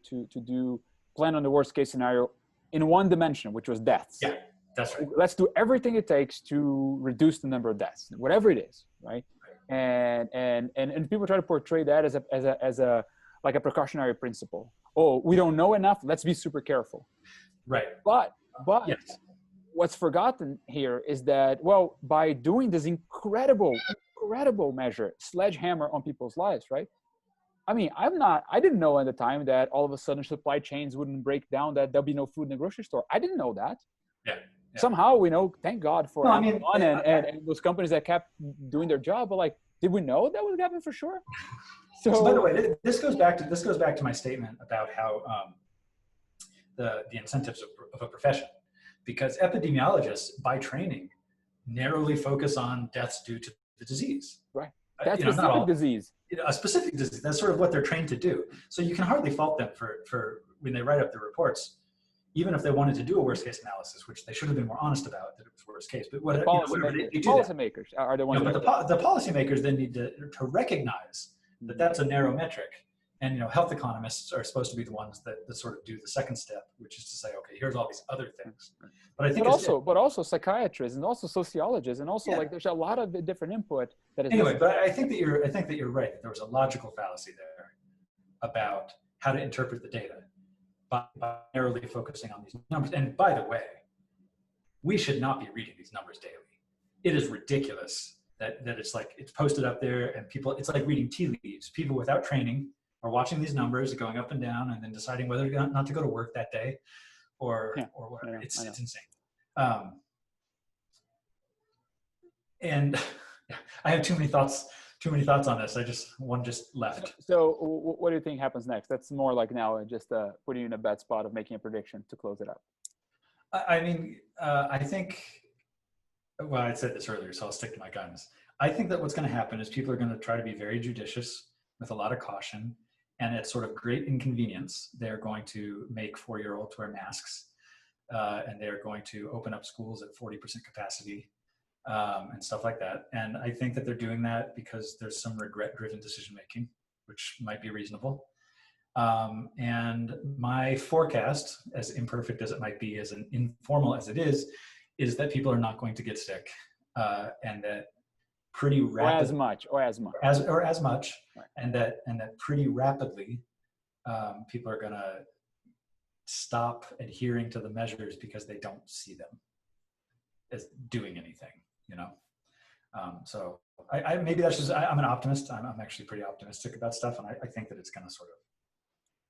plan on the worst case scenario in one dimension, which was deaths. Yeah, that's right. Let's do everything it takes to reduce the number of deaths, whatever it is, right? And people try to portray that as a like a precautionary principle. Oh, we don't know enough, let's be super careful. Right. But yes. What's forgotten here is that, well, by doing this incredible measure, sledgehammer on people's lives, right? I didn't know at the time that all of a sudden supply chains wouldn't break down, that there'll be no food in the grocery store. I didn't know that. Yeah. Somehow we know, thank God for Amazon and those companies that kept doing their job, but did we know that would happen for sure? So by the way, this goes back to my statement about how the incentives of a profession. Because epidemiologists, by training, narrowly focus on deaths due to the disease. Right. That's a specific disease. A specific disease. That's sort of what they're trained to do. So you can hardly fault them for when they write up the reports, even if they wanted to do a worst case analysis, which they should have been more honest about that it was worst case. But the policymakers are the ones. But the policymakers then need to recognize that's a narrow metric. And, you know, health economists are supposed to be the ones that sort of do the second step, which is to say, okay, here's all these other things. But I think but also psychiatrists and also sociologists and also like there's a lot of different input that is anyway. But I think that you're right. That there was a logical fallacy there about how to interpret the data by narrowly focusing on these numbers. And by the way, we should not be reading these numbers daily. It is ridiculous that it's like it's posted up there and people. It's like reading tea leaves. People without training are watching these numbers going up and down and then deciding whether or not to go to work that day or whatever. It's insane. And I have too many thoughts on this. One just left. So what do you think happens next? That's more like now just putting you in a bad spot of making a prediction to close it up. I mean, I think, well, I said this earlier, so I'll stick to my guns. I think that what's going to happen is people are going to try to be very judicious with a lot of caution. And at sort of great inconvenience, they're going to make 4-year-olds wear masks, and they're going to open up schools at 40% capacity and stuff like that. And I think that they're doing that because there's some regret-driven decision-making, which might be reasonable. And my forecast, as imperfect as it might be, as informal as it is that people are not going to get sick, and that pretty rapidly, or as much, right. and that pretty rapidly, people are going to stop adhering to the measures because they don't see them as doing anything, you know. So I maybe that's just I'm an optimist. I'm actually pretty optimistic about stuff, and I think that it's going to sort of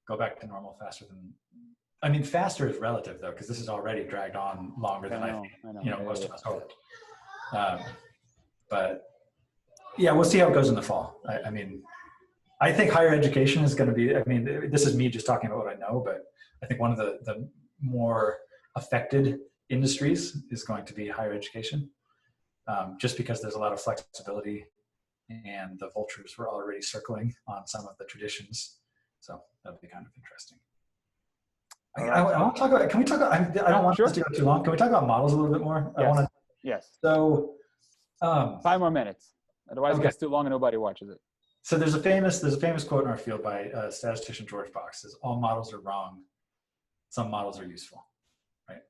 go back to normal faster than. I mean, faster is relative though, because this is already dragged on longer than I think you know most of us hoped. But yeah, we'll see how it goes in the fall. I mean, I think higher education is going to be, I mean, this is me just talking about what I know, but I think one of the more affected industries is going to be higher education, just because there's a lot of flexibility and the vultures were already circling on some of the traditions. So that'd be kind of interesting. I want to talk about, can we talk about, I don't want this to go too long. Can we talk about models a little bit more? Yes. Yes. So 5 more minutes. Otherwise it gets too long and nobody watches it. So there's a famous quote in our field by statistician George Box. Says all models are wrong, some models are useful, right?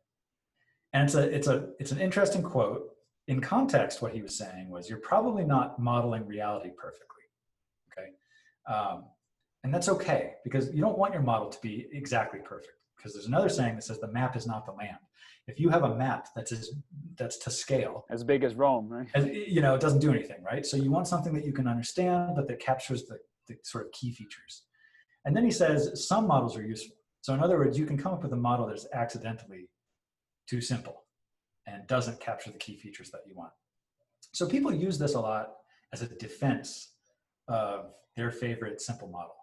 And it's an interesting quote. In context, what he was saying was you're probably not modeling reality perfectly, okay? And that's okay, because you don't want your model to be exactly perfect, because there's another saying that says the map is not the land. If you have a map that's to scale, as big as Rome, right? You know, it doesn't do anything, right? So you want something that you can understand, but that captures the sort of key features. And then he says some models are useful. So in other words, you can come up with a model that is accidentally too simple and doesn't capture the key features that you want. So people use this a lot as a defense of their favorite simple model.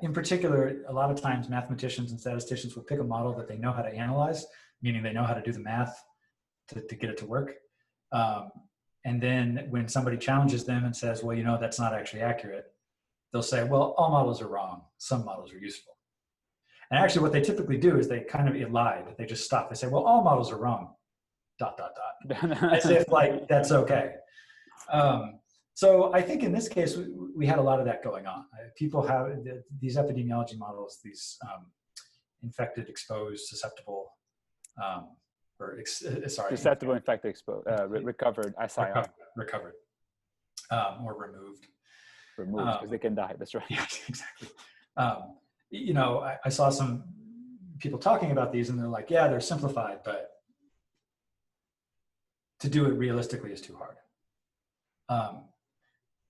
In particular, a lot of times mathematicians and statisticians will pick a model that they know how to analyze, meaning they know how to do the math to get it to work. And then when somebody challenges them and says, well, you know, that's not actually accurate, they'll say, well, all models are wrong. Some models are useful. And actually what they typically do is they kind of elide. They just stop. They say, well, all models are wrong, ... as if like, that's okay. So I think in this case, we had a lot of that going on. People have these epidemiology models, these infected, exposed, susceptible, susceptible, infected, exposed, recovered, SIR. Recovered, or removed. Removed, because they can die, that's right. Yes, exactly. You know, I saw some people talking about these and they're like, yeah, they're simplified, but to do it realistically is too hard.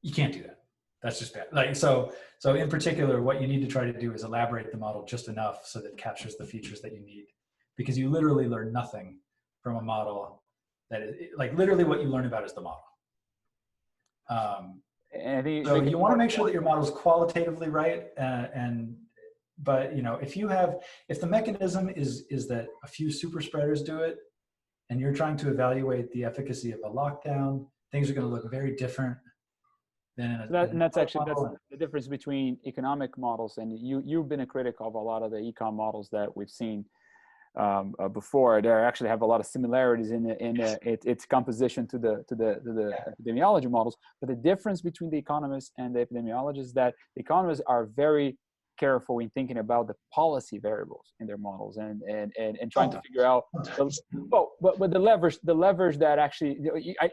You can't do that. That's just bad. Like, so in particular, what you need to try to do is elaborate the model just enough so that it captures the features that you need, because you literally learn nothing from a model that is like literally what you learn about is the model. So you want to make sure that your model is qualitatively right, but you know, if the mechanism is that a few super spreaders do it, and you're trying to evaluate the efficacy of a lockdown, things are going to look very different. That's the difference between economic models, and you've been a critic of a lot of the econ models that we've seen. before, they actually have a lot of similarities in its composition to the epidemiology models. But the difference between the economists and the epidemiologists is that the economists are very careful in thinking about the policy variables in their models and trying to figure out but the levers that actually,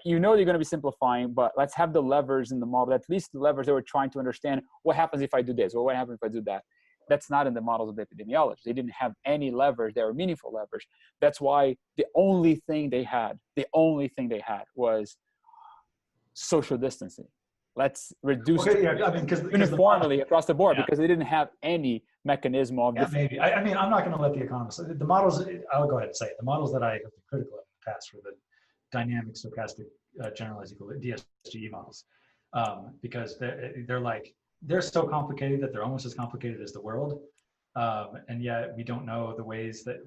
you're going to be simplifying, but let's have the levers in the model, at least the levers that we're trying to understand what happens if I do this or what happens if I do that. That's not in the models of the epidemiology. They didn't have any levers that were meaningful levers. That's why the only thing they had was social distancing. Let's reduce uniformly across the board, because they didn't have any mechanism of. Maybe. I mean, I'm not going to let the economists. The models. I'll go ahead and say it. The models that I have been critical of in the past were the dynamic, stochastic, generalized equal DSGE models, because they're so complicated that they're almost as complicated as the world, and yet we don't know the ways that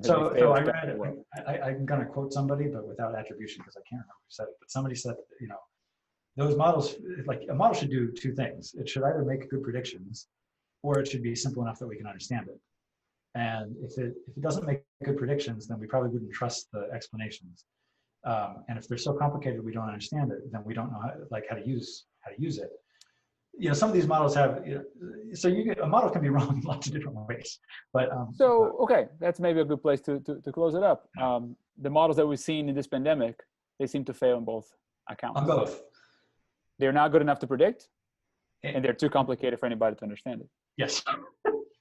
So I read it. I'm going to quote somebody, but without attribution because I can't remember who said it. But somebody said, those models, a model should do two things. It should either make good predictions, or it should be simple enough that we can understand it. And if it doesn't make good predictions, then we probably wouldn't trust the explanations. And if they're so complicated we don't understand it, then we don't know how to use it. Some of these models have, a model can be wrong in lots of different ways. But okay, that's maybe a good place to close it up. The models that we've seen in this pandemic, they seem to fail on both accounts. On both. They're not good enough to predict, and they're too complicated for anybody to understand it. Yes.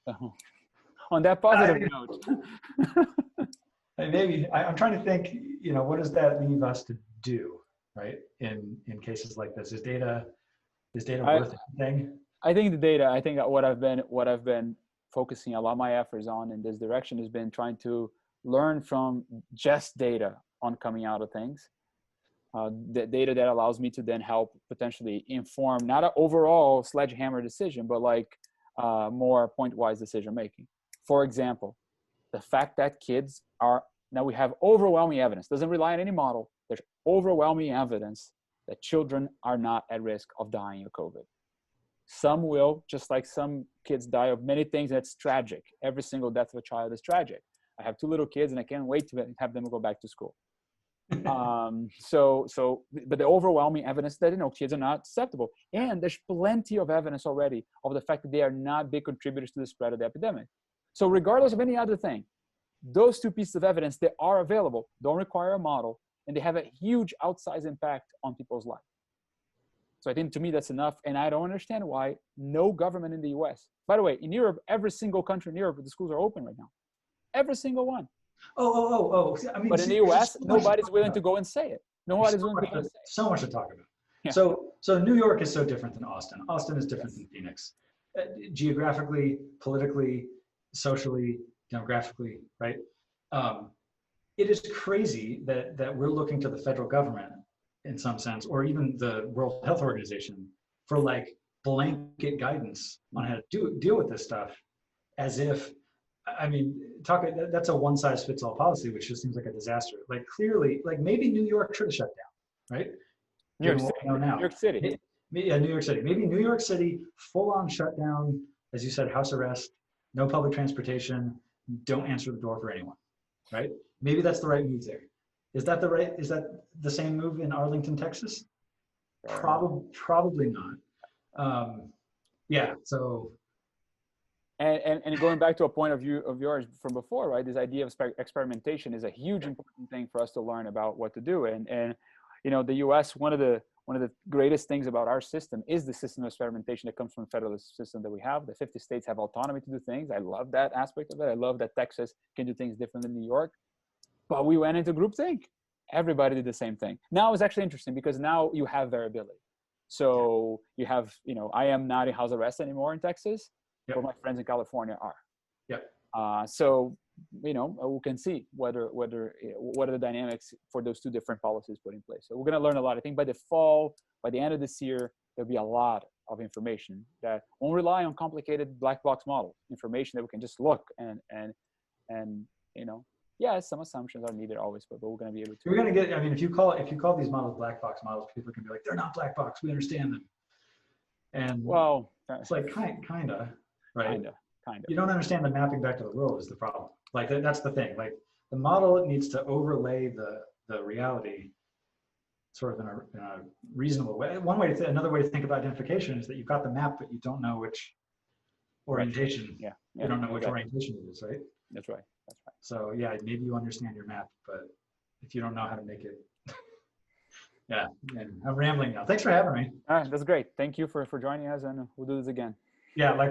So, on that positive note. Maybe I'm trying to think, what does that leave us to do, right? In cases like this, is data worth anything? I think what I've been focusing a lot of my efforts on in this direction has been trying to learn from just data on coming out of things. The data that allows me to then help potentially inform not an overall sledgehammer decision, but more point-wise decision making. For example, the fact that kids now we have overwhelming evidence, doesn't rely on any model. There's overwhelming evidence that children are not at risk of dying of COVID. Some will, just like some kids die of many things. That's tragic. Every single death of a child is tragic. I have 2 little kids and I can't wait to have them go back to school. But the overwhelming evidence that kids are not susceptible, and there's plenty of evidence already of the fact that they are not big contributors to the spread of the epidemic. So regardless of any other thing, those 2 pieces of evidence that are available don't require a model, and they have a huge outsized impact on people's life. So I think to me that's enough, and I don't understand why no government in the US, by the way, in Europe, every single country in Europe, the schools are open right now. Every single one. Oh. I mean, but in the US, nobody's willing to go and say it. Nobody's willing to go and say it. So much to talk about. Yeah. So New York is so different than Austin. Austin is different than Phoenix. Geographically, politically, socially, demographically, right? It is crazy that we're looking to the federal government in some sense, or even the World Health Organization, for blanket guidance on how to deal with this stuff, as if, that's a one-size-fits-all policy, which just seems like a disaster. Clearly, maybe New York should have shut down, right? New York City. Yeah, New York City. Maybe New York City, full-on shutdown, as you said, house arrest, no public transportation, don't answer the door for anyone, right? Maybe that's the right move there. Is that the same move in Arlington, Texas? Probably not. Yeah, so. And going back to a point of yours from before, right? This idea of experimentation is a huge important thing for us to learn about what to do. And the U.S., one of the greatest things about our system is the system of experimentation that comes from the federalist system that we have. The 50 states have autonomy to do things. I love that aspect of it. I love that Texas can do things different than New York. But we went into groupthink. Everybody did the same thing. Now it's actually interesting because now you have variability. So you have, I am not in house arrest anymore in Texas. Yep. But my friends in California are. Yep. So, we can see what are the dynamics for those 2 different policies put in place. So we're going to learn a lot. I think by the end of this year, there'll be a lot of information that won't rely on complicated black box models, information that we can just look and some assumptions are needed always, but we're going to be able to. We're going to get, if you call these models black box models, people can be like, they're not black box, we understand them. And it's kind of. Right. Kinda. You don't understand the mapping back to the world is the problem. Like that's the thing. Like the model needs to overlay the reality sort of in a reasonable way. Another way to think of identification is that you've got the map, but you don't know which orientation. Yeah. You don't know which orientation it is, right? That's right. That's right. So yeah, maybe you understand your map, but if you don't know how to make it, yeah. And I'm rambling now. Thanks for having me. All right, that's great. Thank you for joining us, and we'll do this again. Yeah, likewise.